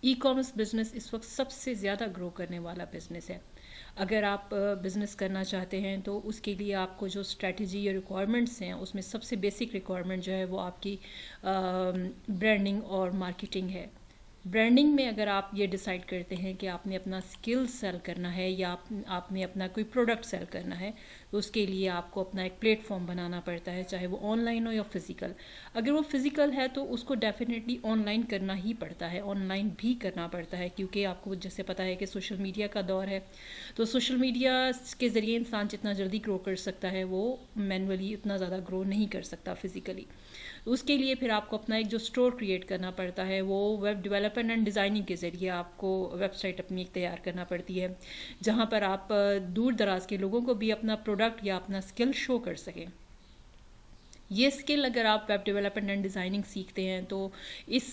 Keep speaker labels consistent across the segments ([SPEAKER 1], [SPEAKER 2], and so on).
[SPEAKER 1] E commerce business اس وقت سب سے زیادہ گرو کرنے والا بزنس ہے. اگر آپ بزنس کرنا چاہتے ہیں تو اس کے لیے آپ کو جو اسٹریٹجی یا ریکوائرمنٹس ہیں اس میں سب سے بیسک ریکوائرمنٹ جو ہے وہ آپ کی برانڈنگ اور مارکیٹنگ ہے. برانڈنگ میں اگر آپ یہ ڈیسائیڈ کرتے ہیں کہ آپ نے اپنا اسکل سیل کرنا ہے یا آپ نے اپنا کوئی پروڈکٹ سیل کرنا ہے تو اس کے لیے آپ کو اپنا ایک پلیٹ فارم بنانا پڑتا ہے, چاہے وہ آن لائن ہو یا فزیکل. اگر وہ فزیکل ہے تو اس کو ڈیفینیٹلی آن لائن کرنا ہی پڑتا ہے, آن لائن بھی کرنا پڑتا ہے, کیونکہ آپ کو جیسے پتہ ہے کہ سوشل میڈیا کا دور ہے. تو سوشل میڈیا کے ذریعے انسان جتنا جلدی گرو کر سکتا ہے وہ مینولی اتنا زیادہ گرو نہیں کر سکتا فزیکلی. اس کے لیے پھر آپ کو اپنا ایک جو اسٹور کریٹ کرنا پڑتا ہے, وہ ویب ڈیولپمنٹ اینڈ ڈیزائننگ کے ذریعے آپ کو ویب سائٹ اپنی ایک تیار کرنا پڑتی ہے, جہاں پر آپ دور دراز کے لوگوں کو بھی اپنا پروڈکٹ یا اپنا اسکل شو کر سکیں. یہ اسکل اگر آپ ویب ڈیولپمنٹ اینڈ ڈیزائننگ سیکھتے ہیں تو اس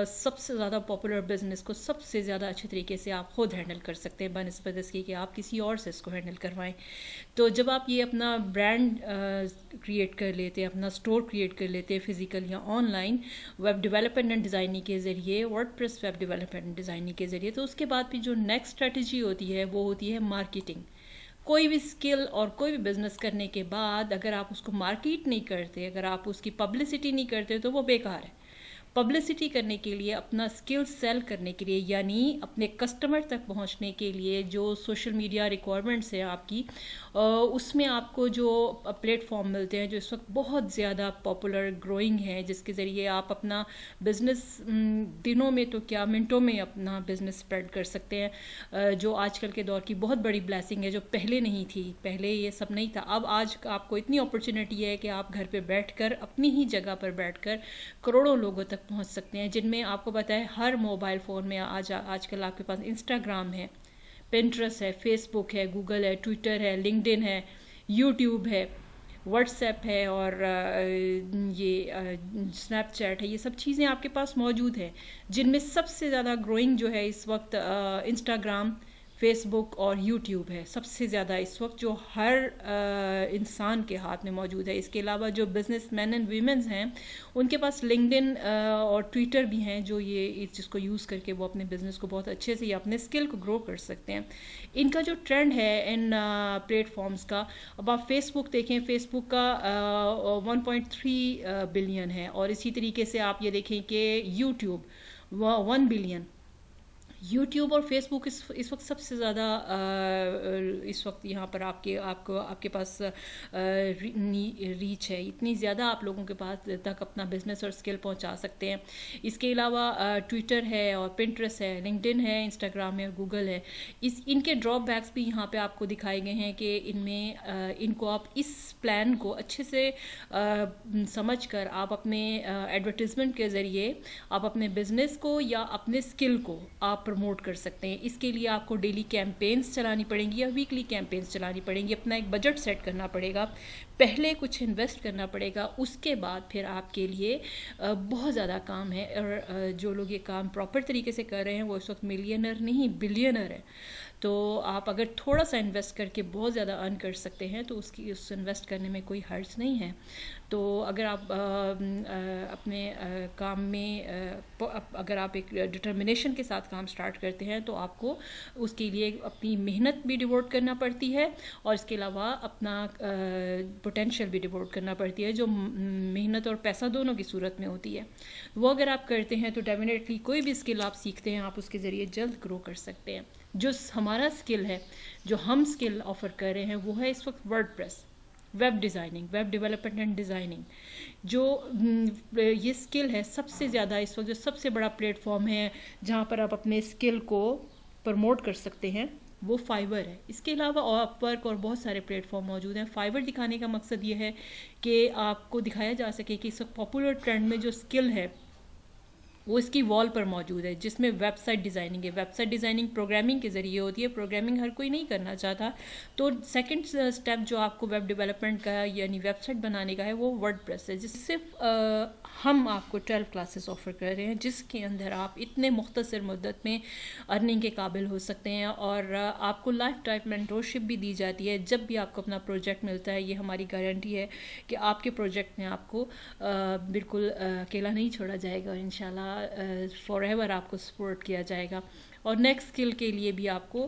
[SPEAKER 1] سب سے زیادہ پاپولر بزنس کو سب سے زیادہ اچھے طریقے سے آپ خود ہینڈل کر سکتے ہیں بنسبت اس کی کہ آپ کسی اور سے اس کو ہینڈل کروائیں. تو جب آپ یہ اپنا برانڈ کریٹ کر لیتے ہیں, اپنا اسٹور کریٹ کر لیتے ہیں فزیکل یا on line web development and designing کے ذریعے, word press web development and designing کے ذریعے, تو اس کے بعد بھی جو نیکسٹ اسٹریٹجی ہوتی ہے وہ ہوتی ہے مارکیٹنگ. کوئی بھی اسکل اور کوئی بھی بزنس کرنے کے بعد اگر آپ اس کو مارکیٹ نہیں کرتے, اگر آپ اس کی پبلسٹی نہیں کرتے تو وہ بیکار ہے. پبلسٹی کرنے کے لیے, اپنا اسکل سیل کرنے کے لیے, یعنی اپنے کسٹمر تک پہنچنے کے لیے جو سوشل میڈیا ریکوائرمنٹس ہیں آپ کی, اس میں آپ کو جو پلیٹ فارم ملتے ہیں جو اس وقت بہت زیادہ پاپولر گروئنگ ہے, جس کے ذریعے آپ اپنا بزنس دنوں میں تو کیا منٹوں میں اپنا بزنس اسپریڈ کر سکتے ہیں, جو آج کل کے دور کی بہت بڑی بلیسنگ ہے, جو پہلے نہیں تھی. پہلے یہ سب نہیں تھا. اب آج آپ کو اتنی اپرچونیٹی ہے کہ آپ گھر پہ بیٹھ کر, اپنی ہی جگہ پر بیٹھ کر کروڑوں لوگوں تک پہنچ سکتے ہیں, جن میں آپ کو پتہ ہے ہر موبائل فون میں آج کل آپ کے پاس انسٹاگرام ہے, پنٹرسٹ ہے, فیس بک ہے, گوگل ہے, ٹویٹر ہے, لنکڈ ان ہے, یوٹیوب ہے, واٹس ایپ ہے, اور یہ اسنیپ چیٹ ہے. یہ سب چیزیں آپ کے پاس موجود ہیں, جن میں سب سے زیادہ گروئنگ جو ہے اس وقت انسٹاگرام, فیس بک اور یوٹیوب ہے. سب سے زیادہ اس وقت جو ہر انسان کے ہاتھ میں موجود ہے. اس کے علاوہ جو بزنس مین اینڈ ویمنز ہیں ان کے پاس لنکڈ ان اور ٹویٹر بھی ہیں, جو یہ جس کو یوز کر کے وہ اپنے بزنس کو بہت اچھے سے یا اپنے اسکل کو گرو کر سکتے ہیں. ان کا جو ٹرینڈ ہے ان پلیٹ فارمز کا, اب آپ فیس بک دیکھیں, فیس بک کا 1.3 بلین ہے, اور اسی طریقے سے آپ یہ دیکھیں کہ یوٹیوب 1 بلین. یوٹیوب اور فیس بک اس وقت سب سے زیادہ اس وقت یہاں پر آپ کے پاس ریچ ہے, اتنی زیادہ آپ لوگوں کے پاس تک اپنا بزنس اور اسکل پہنچا سکتے ہیں. اس کے علاوہ ٹویٹر ہے اور پنٹرسٹ ہے, لنکڈ ان ہے, انسٹاگرام ہے, گوگل ہے. ان کے ڈراپ بیکس بھی یہاں پہ آپ کو دکھائے گئے ہیں کہ ان میں ان کو آپ اس پلان کو اچھے سے سمجھ کر آپ اپنے ایڈورٹیزمنٹ کے ذریعے آپ اپنے بزنس کو یا اپنے اسکل کو آپ پروموٹ کر سکتے ہیں. اس کے لیے آپ کو ڈیلی کیمپینز چلانی پڑیں گی یا ویکلی کیمپینز چلانی پڑیں گی. اپنا ایک بجٹ سیٹ کرنا پڑے گا, پہلے کچھ انویسٹ کرنا پڑے گا, اس کے بعد پھر آپ کے لیے بہت زیادہ کام ہے. اور جو لوگ یہ کام پراپر طریقے سے کر رہے ہیں وہ اس وقت ملینر نہیں بلینر ہے. تو آپ اگر تھوڑا سا انویسٹ کر کے بہت زیادہ ارن کر سکتے ہیں تو اس انویسٹ کرنے میں کوئی حرج نہیں ہے. تو اگر آپ اپنے کام میں اگر آپ ایک ڈٹرمنیشن کے ساتھ کام سٹارٹ کرتے ہیں تو آپ کو اس کے لیے اپنی محنت بھی ڈیووٹ کرنا پڑتی ہے, اور اس کے علاوہ اپنا پوٹینشیل بھی ڈیووٹ کرنا پڑتی ہے, جو محنت اور پیسہ دونوں کی صورت میں ہوتی ہے. وہ اگر آپ کرتے ہیں تو ڈیفینیٹلی کوئی بھی اسکل آپ سیکھتے ہیں آپ اس کے ذریعے جلد گرو کر سکتے ہیں. جو ہمارا اسکل ہے, جو ہم اسکل آفر کر رہے ہیں وہ ہے اس وقت word press, web designing, web development and designing. جو یہ اسکل ہے سب سے زیادہ اس وقت جو سب سے بڑا پلیٹ فارم ہے جہاں پر آپ اپنے اسکل کو پروموٹ کر سکتے ہیں وہ فائور ہے. اس کے علاوہ اپ ورک اور بہت سارے پلیٹ فارم موجود ہیں. فائور دکھانے کا مقصد یہ ہے کہ آپ کو دکھایا جا سکے کہ اس وقت پاپولر ٹرینڈ میں جو اسکل ہے وہ اس کی وال پر موجود ہے, جس میں ویب سائٹ ڈیزائننگ ہے. ویب سائٹ ڈیزائننگ پروگرامنگ کے ذریعے ہوتی ہے. پروگرامنگ ہر کوئی نہیں کرنا چاہتا, تو سیکنڈ سٹیپ جو آپ کو ویب ڈیولپمنٹ کا یعنی ویب سائٹ بنانے کا ہے وہ ورڈ پریس ہے, جس صرف ہم آپ کو 12 کلاسز آفر کر رہے ہیں, جس کے اندر آپ اتنے مختصر مدت میں ارننگ کے قابل ہو سکتے ہیں, اور آپ کو لائف ٹائم مینٹورشپ بھی دی جاتی ہے. جب بھی آپ کو اپنا پروجیکٹ ملتا ہے یہ ہماری گارنٹی ہے کہ آپ کے پروجیکٹ میں آپ کو بالکل اکیلا نہیں چھوڑا جائے گا, اور انشاءاللہ فار ایور آپ کو سپورٹ کیا جائے گا، اور نیکسٹ اسکل کے لیے بھی آپ کو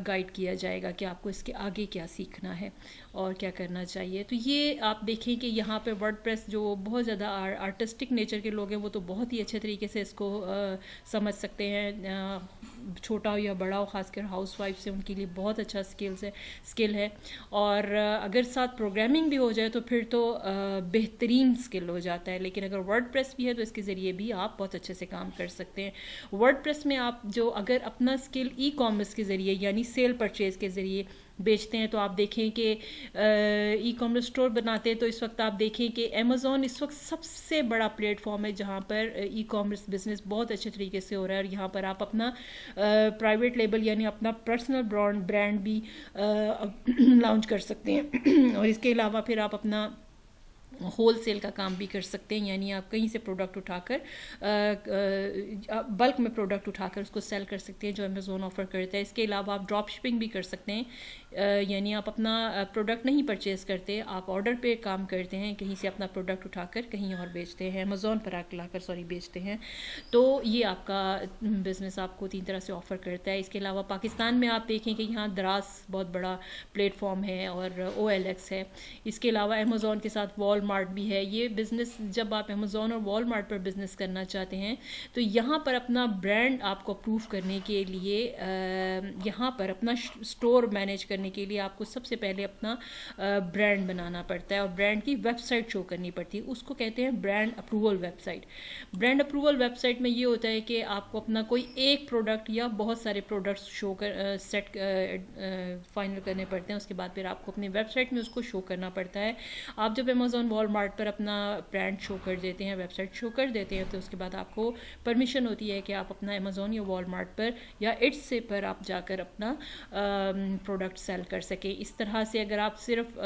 [SPEAKER 1] گائیڈ کیا جائے گا کہ آپ کو اس کے آگے کیا سیکھنا ہے اور کیا کرنا چاہیے. تو یہ آپ دیکھیں کہ یہاں پہ ورڈ پریس جو بہت زیادہ آرٹسٹک نیچر کے لوگ ہیں وہ تو بہت ہی اچھے طریقے سے اس کو سمجھ سکتے ہیں، چھوٹا ہو یا بڑا ہو، خاص کر ہاؤس وائف سے ان کے لیے بہت اچھا اسکل ہے. اور اگر ساتھ پروگرامنگ بھی ہو جائے تو پھر تو بہترین اسکل ہو جاتا ہے. لیکن اگر ورڈ پریس بھی ہے تو اس کے ذریعے بھی آپ بہت اچھے سے کام کر سکتے ہیں. ورڈ پریس میں آپ جو اگر اپنا اسکل ای کامرس کے ذریعے یعنی سیل پرچیز کے ذریعے بیچتے ہیں، تو آپ دیکھیں کہ ای کامرس اسٹور بناتے ہیں تو اس وقت آپ دیکھیں کہ امیزون اس وقت سب سے بڑا پلیٹ فارم ہے جہاں پر ای کامرس بزنس بہت اچھے طریقے سے ہو رہا ہے. اور یہاں پر آپ اپنا پرائیویٹ لیبل یعنی اپنا پرسنل برانڈ بھی لانچ کر سکتے ہیں. اور اس کے علاوہ پھر آپ اپنا ہول سیل کا کام بھی کر سکتے ہیں، یعنی آپ کہیں سے پروڈکٹ اٹھا کر بلک میں پروڈکٹ اٹھا کر اس کو سیل کر سکتے ہیں جو امیزون آفر کرتا ہے. اس کے علاوہ آپ ڈراپ شپنگ بھی کر سکتے ہیں، یعنی آپ اپنا پروڈکٹ نہیں پرچیز کرتے، آپ آرڈر پہ کام کرتے ہیں، کہیں سے اپنا پروڈکٹ اٹھا کر کہیں اور بیچتے ہیں، امیزون پر لا کر بیچتے ہیں. تو یہ آپ کا بزنس آپ کو 3 طرح سے آفر کرتا ہے. اس کے علاوہ پاکستان میں آپ دیکھیں کہ یہاں دراز بہت بڑا پلیٹ فارم ہے اور OLX ہے. اس کے علاوہ امیزون کے ساتھ وال مارٹ بھی ہے. یہ بزنس جب آپ امیزون اور وال مارٹ پر بزنس کرنا چاہتے ہیں تو یہاں پر اپنا برانڈ آپ کو اپروو کرنے کے لیے، یہاں پر اپنا اسٹور مینیج کرنے کے لیے آپ کو سب سے پہلے اپنا برانڈ بنانا پڑتا ہے اور برانڈ کی ویب سائٹ شو کرنی پڑتی ہے. اس کو کہتے ہیں brand approval website. Brand approval website میں یہ ہوتا ہے کہ آپ کو اپنا کوئی ایک پروڈکٹ یا بہت سارے پروڈکٹس شو سیٹ فائنل کرنے پڑتے ہیں. اس کے بعد پھر آپ کو اپنی ویب سائٹ میں اس کو شو کرنا پڑتا ہے. آپ جب امیزون وال مارٹ پر اپنا برانڈ شو کر دیتے ہیں، ویب سائٹ شو کر دیتے ہیں، تو اس کے بعد آپ کو پرمیشن ہوتی ہے کہ آپ اپنا امیزون یا وال مارٹ پر یا اٹس سے پر آپ جا کر اپنا پروڈکٹ سیل کر سکیں. اس طرح سے اگر آپ صرف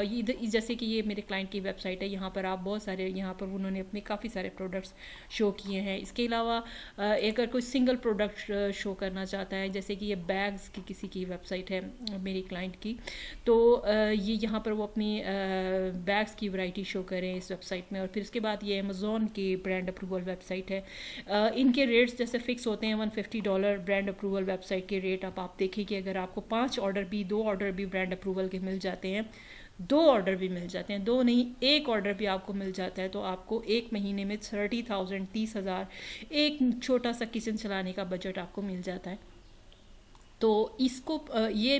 [SPEAKER 1] جیسے کہ یہ میرے کلائنٹ کی ویب سائٹ ہے، یہاں پر آپ بہت سارے، یہاں پر انہوں نے اپنے کافی سارے پروڈکٹس شو کیے ہیں. اس کے علاوہ اگر کوئی سنگل پروڈکٹ شو کرنا چاہتا ہے، جیسے کہ یہ بیگز کی کسی کی ویب سائٹ ہے میری کلائنٹ کی، تو یہ یہاں پر وہ اپنی بیگز کی ورائٹی شو کریں اس ویب سائٹ میں. اور پھر اس کے بعد یہ امیزون کی برانڈ اپروول ویب سائٹ ہے. ان کے ریٹس جیسے فکس ہوتے ہیں $150 برانڈ اپروول ویب سائٹ کے ریٹ. آپ دیکھیں کہ اگر آپ کو 5 آرڈر بھی، 2 آرڈر بھی برانڈ اپروول کے مل جاتے ہیں، 2 آرڈر بھی مل جاتے ہیں، 2 نہیں 1 آرڈر بھی آپ کو مل جاتا ہے، تو آپ کو ایک مہینے میں 30,000 ایک چھوٹا سا کچن چلانے کا بجٹ آپ کو مل جاتا ہے. تو اس کو یہ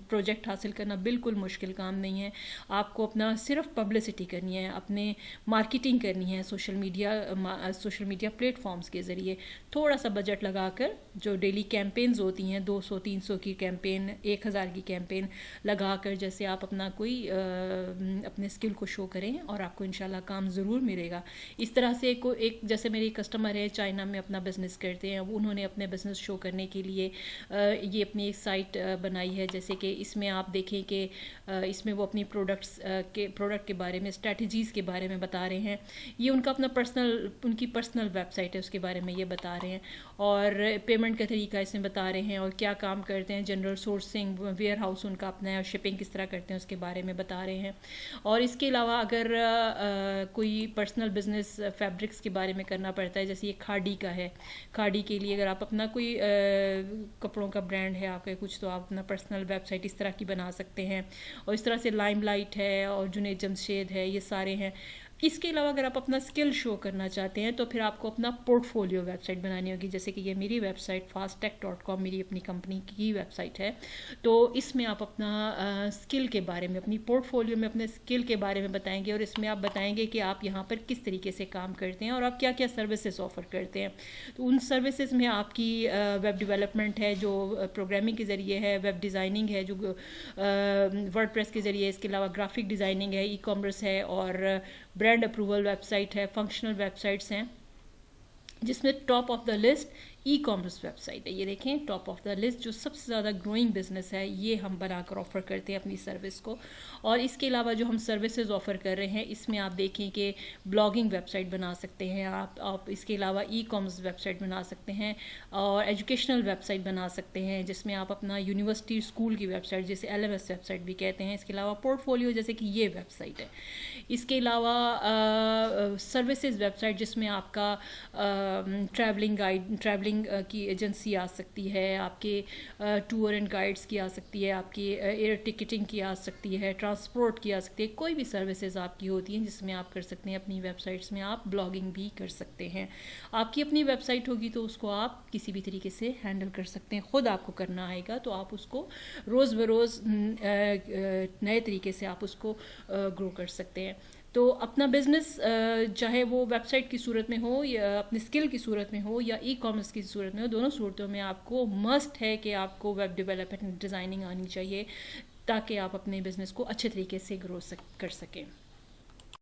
[SPEAKER 1] پروجیکٹ حاصل کرنا بالکل مشکل کام نہیں ہے. آپ کو اپنا صرف پبلسٹی کرنی ہے، اپنے مارکیٹنگ کرنی ہے سوشل میڈیا پلیٹ فارمز کے ذریعے. تھوڑا سا بجٹ لگا کر جو ڈیلی کیمپینز ہوتی ہیں، 200-300 کی کیمپین، 1000 کی کیمپین لگا کر، جیسے آپ اپنا کوئی اپنے اسکل کو شو کریں اور آپ کو انشاءاللہ کام ضرور ملے گا. اس طرح سے ایک جیسے میری کسٹمر ہے چائنا میں اپنا بزنس کرتے ہیں، انہوں نے اپنے بزنس شو کرنے کے لیے یہ اپنی ایک سائٹ بنائی ہے. جیسے کہ اس میں آپ دیکھیں کہ اس میں وہ اپنی پروڈکٹ کے بارے میں، اسٹریٹجیز کے بارے میں بتا رہے ہیں. یہ ان کا اپنا ان کی پرسنل ویب سائٹ ہے، اس کے بارے میں یہ بتا رہے ہیں. اور پیمنٹ کا طریقہ اس میں بتا رہے ہیں اور کیا کام کرتے ہیں، جنرل سورسنگ، ویئر ہاؤس ان کا اپنا ہے، اور شپنگ کس طرح کرتے ہیں اس کے بارے میں بتا رہے ہیں. اور اس کے علاوہ اگر کوئی پرسنل بزنس فیبرکس کے بارے میں کرنا پڑتا ہے، جیسے یہ کھاڑی کا ہے، کھاڑی کے لیے اگر آپ اپنا کوئی کپڑوں کا برانڈ ہے آپ کا کچھ، تو آپ اپنا پرسنل ویب سائٹ اس طرح کی بنا سکتے ہیں. اور اس طرح سے لائم لائٹ ہے اور جنید جمشید ہے، یہ سارے ہیں. اس کے علاوہ اگر آپ اپنا اسکل شو کرنا چاہتے ہیں تو پھر آپ کو اپنا پورٹ فولیو ویب سائٹ بنانی ہوگی. جیسے کہ یہ میری ویب سائٹ fasttech.com میری اپنی کمپنی کی ویب سائٹ ہے. تو اس میں آپ اپنا اسکل کے بارے میں، اپنی پورٹ فولیو میں اپنے اسکل کے بارے میں بتائیں گے، اور اس میں آپ بتائیں گے کہ آپ یہاں پر کس طریقے سے کام کرتے ہیں اور آپ کیا کیا سروسز آفر کرتے ہیں. تو ان سروسز میں آپ کی ویب ڈیولپمنٹ ہے جو پروگرامنگ کے ذریعے ہے، ویب ڈیزائننگ ہے جو ورڈ پریس کے ذریعے، اس کے علاوہ گرافک ڈیزائننگ ہے، ای کامرس ہے، اور برانڈ اپروول ویب سائٹ ہے، فنکشنل ویب سائٹس ہیں، جس میں top of the list e commerce website ہے. یہ دیکھیں ٹاپ آف دا لسٹ جو سب سے زیادہ گروئنگ بزنس ہے یہ ہم بنا کر آفر کرتے ہیں اپنی سروس کو. اور اس کے علاوہ جو ہم سروسز آفر کر رہے ہیں اس میں آپ دیکھیں کہ بلاگنگ ویب سائٹ بنا سکتے ہیں آپ اس کے علاوہ ای کامرس ویب سائٹ بنا سکتے ہیں اور ایجوکیشنل ویب سائٹ بنا سکتے ہیں جس میں آپ اپنا یونیورسٹی اسکول کی ویب سائٹ جسے LMS ویب سائٹ بھی کہتے ہیں. اس کے علاوہ پورٹ فولیو جیسے کہ یہ ویب سائٹ ہے. اس کے علاوہ سروسز ویب سائٹ جس میں آپ کا ٹریولنگ کی ایجنسی آ سکتی ہے, آپ کے ٹور اینڈ گائیڈس کی آ سکتی ہے, آپ کی ایئر ٹکٹنگ کی آ سکتی ہے, ٹرانسپورٹ کی آ سکتی ہے, کوئی بھی سروسز آپ کی ہوتی ہیں جس میں آپ کر سکتے ہیں. اپنی ویب سائٹس میں آپ بلاگنگ بھی کر سکتے ہیں. آپ کی اپنی ویب سائٹ ہوگی تو اس کو آپ کسی بھی طریقے سے ہینڈل کر سکتے ہیں. خود آپ کو کرنا آئے گا تو آپ اس کو روز بروز نئے طریقے سے آپ اس کو گرو کر سکتے ہیں. تو اپنا بزنس چاہے وہ ویب سائٹ کی صورت میں ہو یا اپنی اسکل کی صورت میں ہو یا ای کامرس کی صورت میں ہو, دونوں صورتوں میں آپ کو مسٹ ہے کہ آپ کو ویب ڈیولپمنٹ ڈیزائننگ آنی چاہیے تاکہ آپ اپنے بزنس کو اچھے طریقے سے گرو کر سکیں.